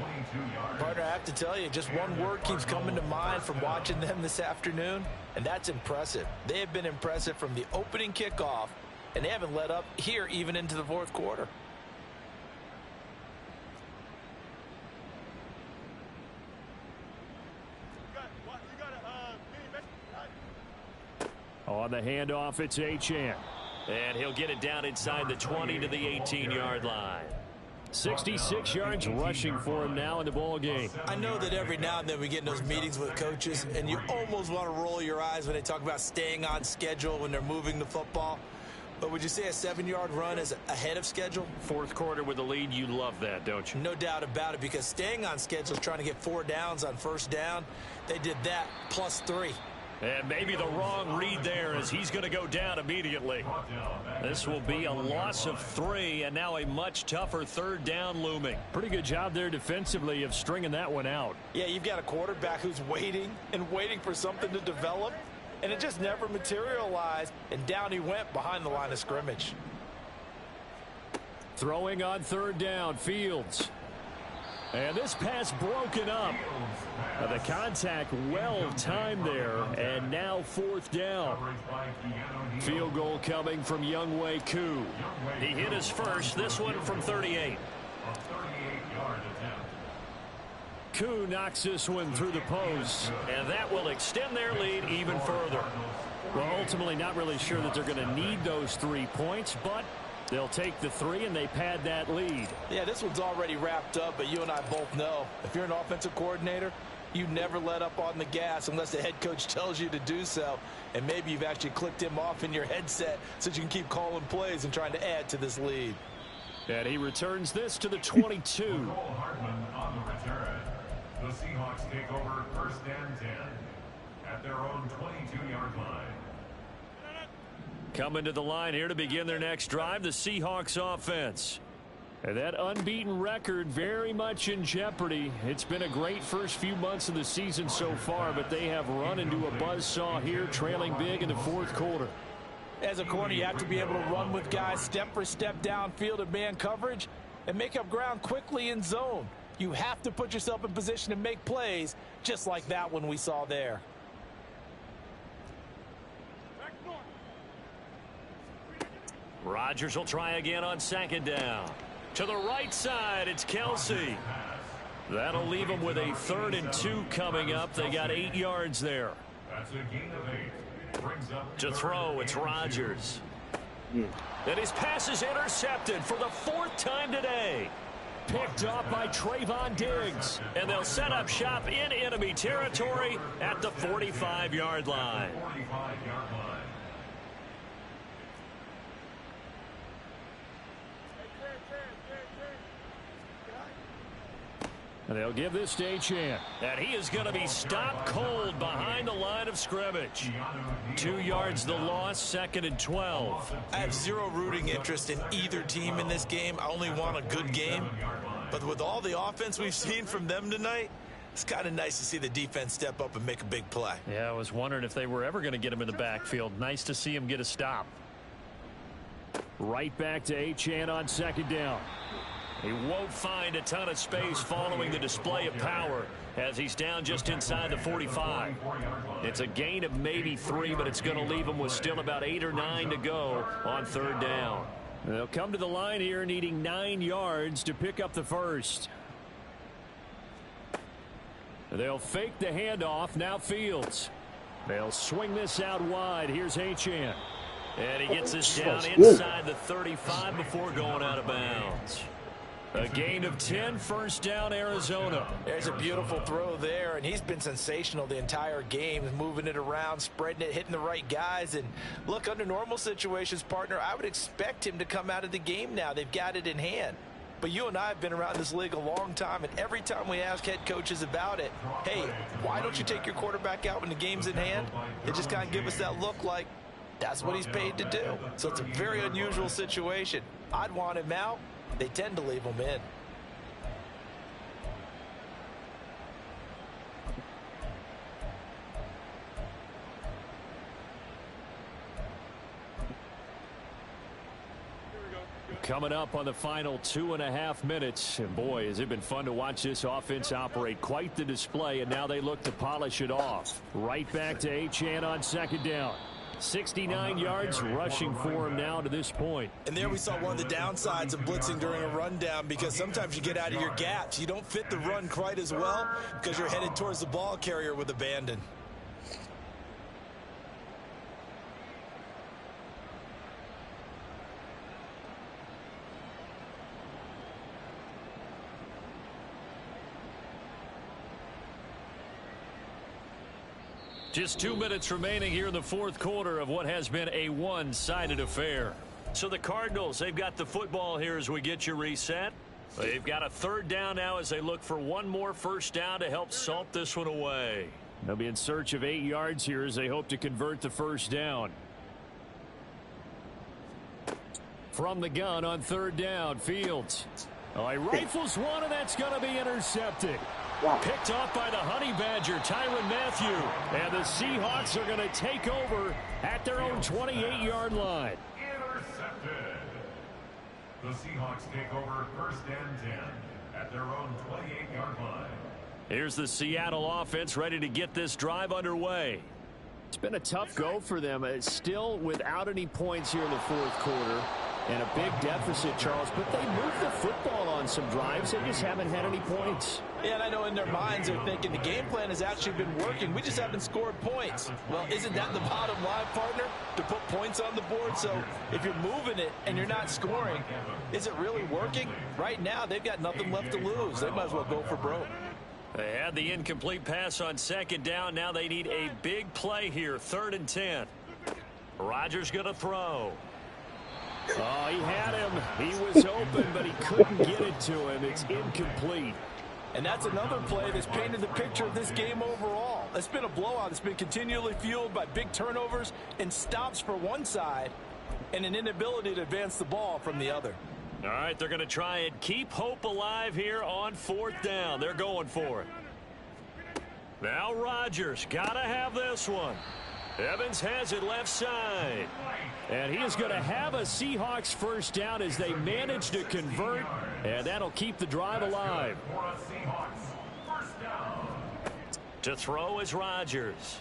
[SPEAKER 4] Partner, I have to tell you, just one word keeps coming to mind from watching them this afternoon, and that's impressive. They have been impressive from the opening kickoff, and they haven't let up here even into the fourth quarter.
[SPEAKER 2] On the handoff, it's Achane. And he'll get it down inside the 20 to the 18-yard line. 66 yards rushing for him now in the ball game.
[SPEAKER 4] I know that every now and then we get in those meetings with coaches, and you almost want to roll your eyes when they talk about staying on schedule when they're moving the football. But would you say a 7-yard run is ahead of schedule?
[SPEAKER 2] Fourth quarter with the lead, you love that, don't you?
[SPEAKER 4] No doubt about it, because staying on schedule is trying to get 4 downs on first down. They did that plus 3.
[SPEAKER 2] And maybe the wrong read there as he's going to go down immediately. This will be a loss of 3, and now a much tougher third down looming. Pretty good job there defensively of stringing that one out.
[SPEAKER 4] Yeah, you've got a quarterback who's waiting and waiting for something to develop, and it just never materialized, and down he went behind the line of scrimmage.
[SPEAKER 2] Throwing on third down, Fields. And this pass broken up. The contact well timed there, and now fourth down. Field goal coming from Younghoe Koo. He hit his first, this one from 38. Koo knocks this one through the post, and that will extend their lead even further. Well, ultimately not really sure that they're going to need those 3 points, but they'll take the 3 and they pad that lead.
[SPEAKER 4] Yeah, this one's already wrapped up, but you and I both know if you're an offensive coordinator, you never let up on the gas unless the head coach tells you to do so. And maybe you've actually clicked him off in your headset so that you can keep calling plays and trying to add to this lead.
[SPEAKER 2] And he returns this to the 22.
[SPEAKER 3] Hartman on the return. The Seahawks take over first and 10 at their own 22-yard line.
[SPEAKER 2] Coming to the line here to begin their next drive, the Seahawks offense. And that unbeaten record very much in jeopardy. It's been a great first few months of the season so far, but they have run into a buzzsaw here, trailing big in the fourth quarter.
[SPEAKER 4] As a corner, you have to be able to run with guys step for step downfield in man coverage and make up ground quickly in zone. You have to put yourself in position to make plays, just like that one we saw there.
[SPEAKER 2] Rodgers will try again on second down. To the right side, it's Kelsey. That'll leave them with a 3rd and 2 coming up. They got 8 yards there.
[SPEAKER 3] That's a gain of 8. Brings up
[SPEAKER 2] To throw, it's Rodgers. And his pass is intercepted for the 4th time today. Picked off by Trayvon Diggs. And they'll set up shop in enemy territory at the 45-yard line.
[SPEAKER 3] 45-yard line.
[SPEAKER 2] And they'll give this to Achane. And he is going to be stopped cold behind the line of scrimmage. 2 yards the loss, 2nd and 12.
[SPEAKER 4] I have zero rooting interest in either team in this game. I only want a good game. But with all the offense we've seen from them tonight, it's kind of nice to see the defense step up and make a big play.
[SPEAKER 2] Yeah, I was wondering if they were ever going to get him in the backfield. Nice to see him get a stop. Right back to Achane on second down. He won't find a ton of space following the display of power as he's down just inside the 45. It's a gain of maybe 3, but it's going to leave him with still about 8 or 9 to go on third down. They'll come to the line here needing 9 yards to pick up the first. They'll fake the handoff. Now Fields. They'll swing this out wide. Here's Achane. And he gets this down inside the 35 before going out of bounds. A gain of 10, first down, Arizona.
[SPEAKER 4] There's a beautiful throw there, and he's been sensational the entire game, moving it around, spreading it, hitting the right guys. And look, under normal situations, partner, I would expect him to come out of the game now. They've got it in hand. But you and I have been around this league a long time, and every time we ask head coaches about it, hey, why don't you take your quarterback out when the game's in hand? They just kind of give us that look like that's what he's paid to do. So it's a very unusual situation. I'd want him out. They tend to leave him in.
[SPEAKER 2] Coming up on the final 2.5 minutes. And boy, has it been fun to watch this offense operate. Quite the display, and now they look to polish it off. Right back to Achane on second down. 69 yards rushing for him now to this point.
[SPEAKER 4] And there we saw one of the downsides of blitzing during a rundown, because sometimes you get out of your gaps. You don't fit the run quite as well because you're headed towards the ball carrier with abandon.
[SPEAKER 2] Just 2 minutes remaining here in the fourth quarter of what has been a one-sided affair. So the Cardinals, they've got the football here as we get you reset. They've got a third down now as they look for one more first down to help salt this one away. They'll be in search of 8 yards here as they hope to convert the first down. From the gun on third down, Fields. Oh, he rifles one, and that's going to be intercepted. Picked off by the Honey Badger, Tyrann Mathieu. And the Seahawks are going to take over at their own 28-yard line.
[SPEAKER 3] Intercepted. The Seahawks take over first and 10 at their own 28-yard line.
[SPEAKER 2] Here's the Seattle offense ready to get this drive underway. It's been a tough go for them. It's still without any points here in the fourth quarter. And a big deficit, Charles. But they moved the football on some drives. They just haven't had any points.
[SPEAKER 4] Yeah, and I know in their minds they're thinking the game plan has actually been working. We just haven't scored points. Well, isn't that the bottom line, partner? To put points on the board? So if you're moving it and you're not scoring, is it really working? Right now, they've got nothing left to lose. They might as well go for broke.
[SPEAKER 2] They had the incomplete pass on second down. Now they need a big play here, 3rd and 10. Rodgers going to throw. Oh, he had him. He was open, but he couldn't get it to him. It's incomplete.
[SPEAKER 4] And that's another play that's painted the picture of this game overall. It's been a blowout. It's been continually fueled by big turnovers and stops for one side and an inability to advance the ball from the other.
[SPEAKER 2] All right, they're going to try and keep hope alive here on 4th down. They're going for it. Now Rodgers got to have this one. Evans has it left side. And he is going to have a Seahawks first down as they manage to convert. And that'll keep the drive alive. To throw is Rodgers.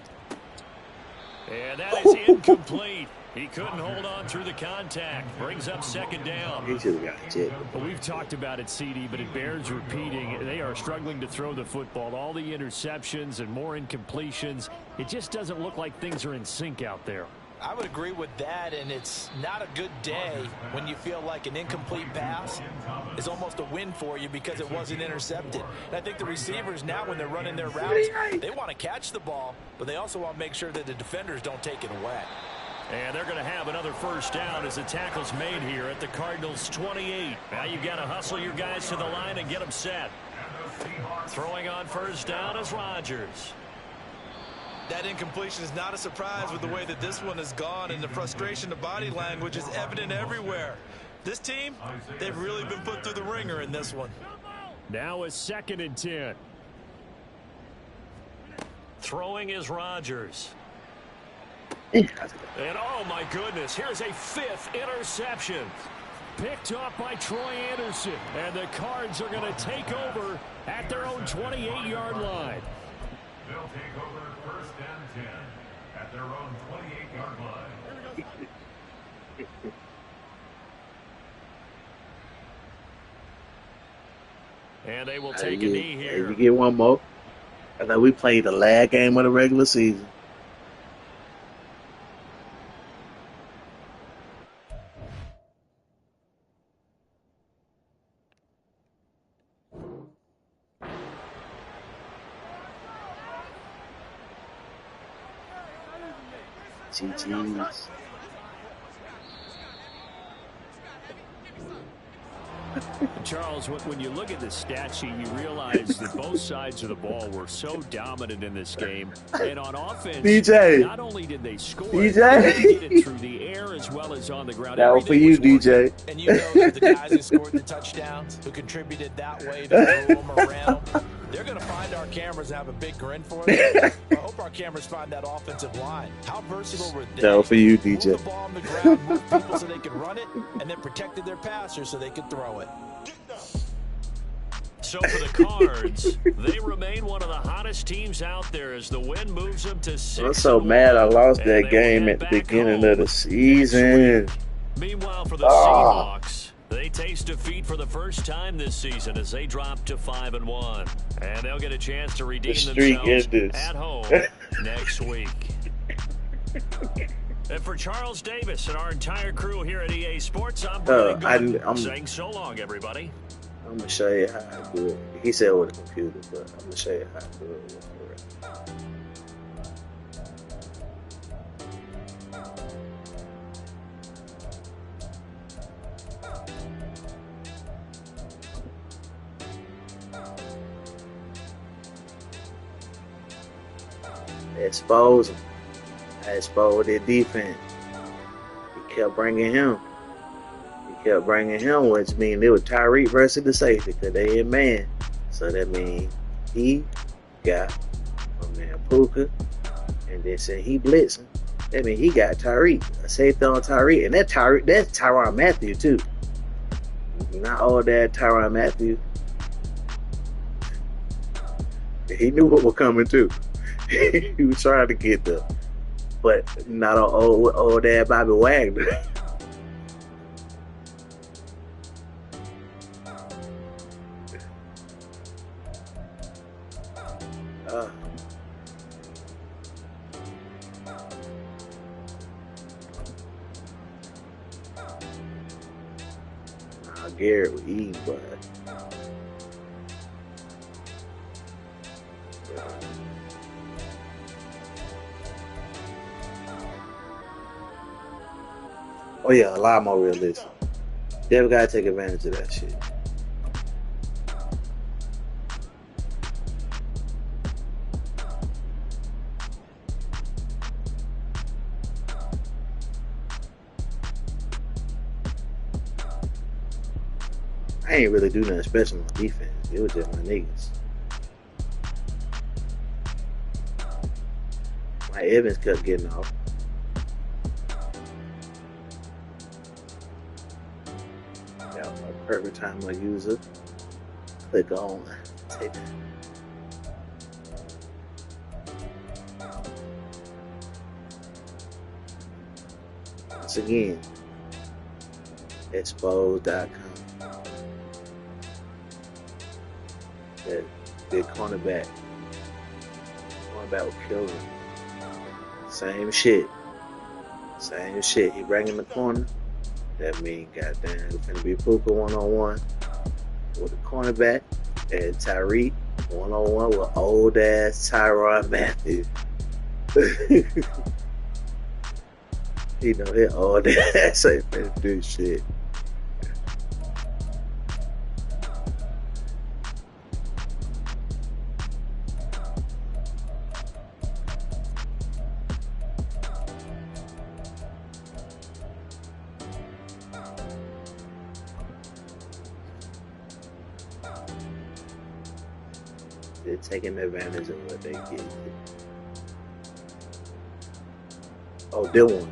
[SPEAKER 2] And that is incomplete. He couldn't hold on through the contact. Brings up 2nd down.
[SPEAKER 1] He should have got it.
[SPEAKER 2] Well, we've talked about it, CD, but it bears repeating. They are struggling to throw the football. All the interceptions and more incompletions. It just doesn't look like things are in sync out there.
[SPEAKER 4] I would agree with that, and it's not a good day when you feel like an incomplete pass is almost a win for you because it wasn't intercepted. And I think the receivers now, when they're running their routes, they want to catch the ball, but they also want to make sure that the defenders don't take it away.
[SPEAKER 2] And they're going to have another first down as the tackle's made here at the Cardinals' 28. Now you've got to hustle your guys to the line and get them set. Throwing on first down is Rodgers.
[SPEAKER 4] That incompletion is not a surprise with the way that this one has gone, and the frustration of body language is evident everywhere. This team, they've really been put through the ringer in this one.
[SPEAKER 2] Now a 2nd and 10. Throwing is Rodgers. And oh my goodness, here's a 5th interception. Picked off by Troy Anderson. And the Cards are going to take over at their own 28-yard line.
[SPEAKER 3] They'll take over first and 10 at their own 28-yard line.
[SPEAKER 2] And they will take a knee here.
[SPEAKER 1] You get one more. I thought we played the last game of the regular season. GG's.
[SPEAKER 2] Charles, when you look at the stat sheet, you realize that both sides of the ball were so dominant in this game. And on offense,
[SPEAKER 1] DJ.
[SPEAKER 2] not only did they score,
[SPEAKER 1] DJ.
[SPEAKER 2] they did it through the air as well as on the ground.
[SPEAKER 1] That was for you, DJ.
[SPEAKER 4] And you know the guys who scored the touchdowns, who contributed that way, to throw them around, they're going to find our cameras and have a big grin for them. I hope our cameras find that offensive line. How versatile were they?
[SPEAKER 1] That was for you,
[SPEAKER 4] Move
[SPEAKER 1] DJ.
[SPEAKER 4] the ball on the ground, move people so they could run it, and then protected their passers so they could throw it.
[SPEAKER 2] So for the Cards, they remain one of the hottest teams out there as the win moves them to 6.
[SPEAKER 1] I'm so mad I lost that game at the beginning of the season.
[SPEAKER 2] Meanwhile, for the Seahawks, they taste defeat for the first time this season as they drop to 5-1. And they'll get a chance to redeem themselves at home next week. And for Charles Davis and our entire crew here at EA Sports, I'm saying so long, everybody.
[SPEAKER 1] I'm going to show you how I do it. He said with a computer, but I'm going to show you how I do it with the expose him. I exposed their defense. He kept bringing him. Which means they were Tyreek versus the safety because they ain't man. So that means he got my man Puka, and then said he blitzing. That mean he got Tyreek, a safety on Tyreek, and that's Tyrann Mathieu too. Not all that Tyrann Mathieu. He knew what was coming too. He was trying to get the, but not on old dad Bobby Wagner. Garrett would eat, but oh yeah, a lot more realistic. Definitely gotta take advantage of that shit. I ain't really do nothing special on defense. It was just my niggas. My Evans kept getting off. That was my perfect time to use it. Click on. Take that. Once again, expose.com. That big cornerback will kill him. Same shit. He bringing the corner. That mean goddamn it's gonna be Puka 1-on-1 with the cornerback and Tyreek 1-on-1 with old ass Tyrann Mathieu. You know his old ass ain't finna do shit. They're taking advantage of what they get. Oh, that one.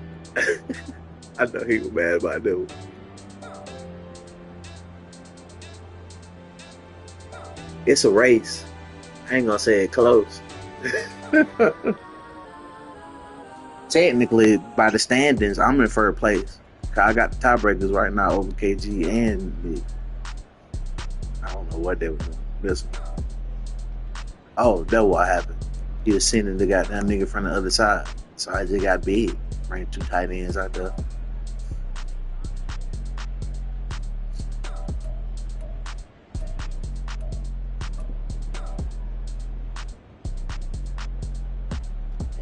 [SPEAKER 1] I know he was mad about that one. It's a race. I ain't gonna say it close. Technically, by the standings, I'm in third place. I got the tiebreakers right now over KG and me. I don't know what they were doing. This one. Oh, that's what happened. He was sending the goddamn nigga from the other side. So I just got big. Bring 2 tight ends out there.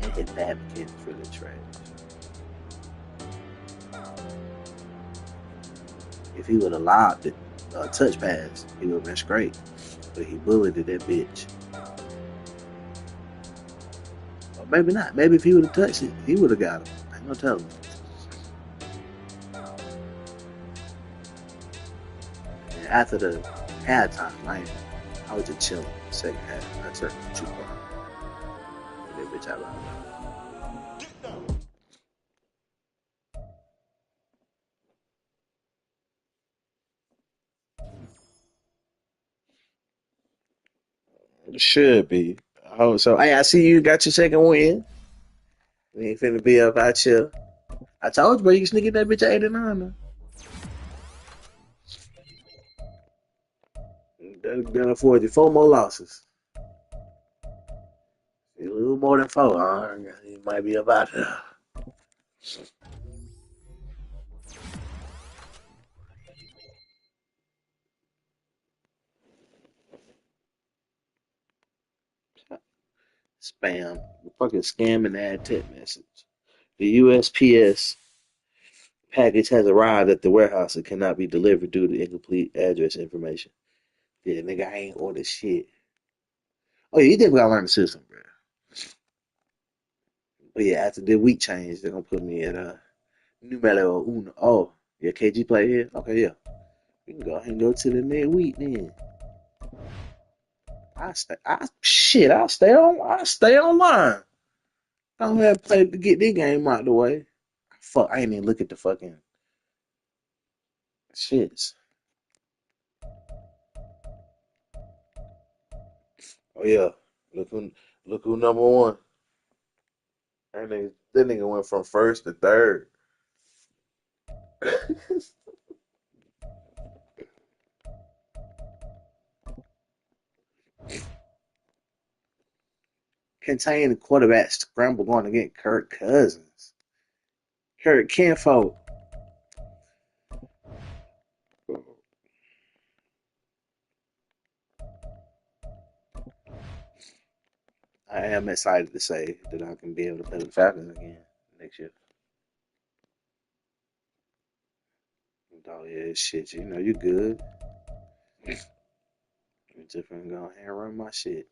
[SPEAKER 1] And hit the advocate for the trash. If he would have allowed the touch pass, he would have been straight. But he bullied that bitch. Or maybe not. Maybe if he would have touched it, he would have got him. I ain't no telling. And after the halftime, I was just chilling. Second half, I turned the 2 bar. Get that bitch out of my mouth. Should be. Oh, so hey, I see you got your second win. We ain't finna be up out here. I told you, bro, you can sneak in that bitch at 89. That'll afford you 4 more losses. A little more than 4. You might be about here. Spam. Fucking scam and ad text message. The USPS package has arrived at the warehouse and cannot be delivered due to incomplete address information. Yeah, nigga, I ain't ordered shit. Oh, yeah, you definitely gotta learn the system, bro. But yeah, after the week change, they're gonna put me at numero uno. Oh, yeah, KG play here? Okay, yeah. We can go ahead and go to the next week then. I'll stay online. I'm gonna play to get this game out the way. Fuck, I ain't even look at the fucking shits. Oh yeah, look who look who number one. That nigga went from first to third. Contain the quarterback scramble going to get Kirk Cousins. Kirk Kinfolk. I am excited to say that I can be able to play the Falcons again next year. Oh yeah, shit. You know you good. You just gonna go ahead and run my shit.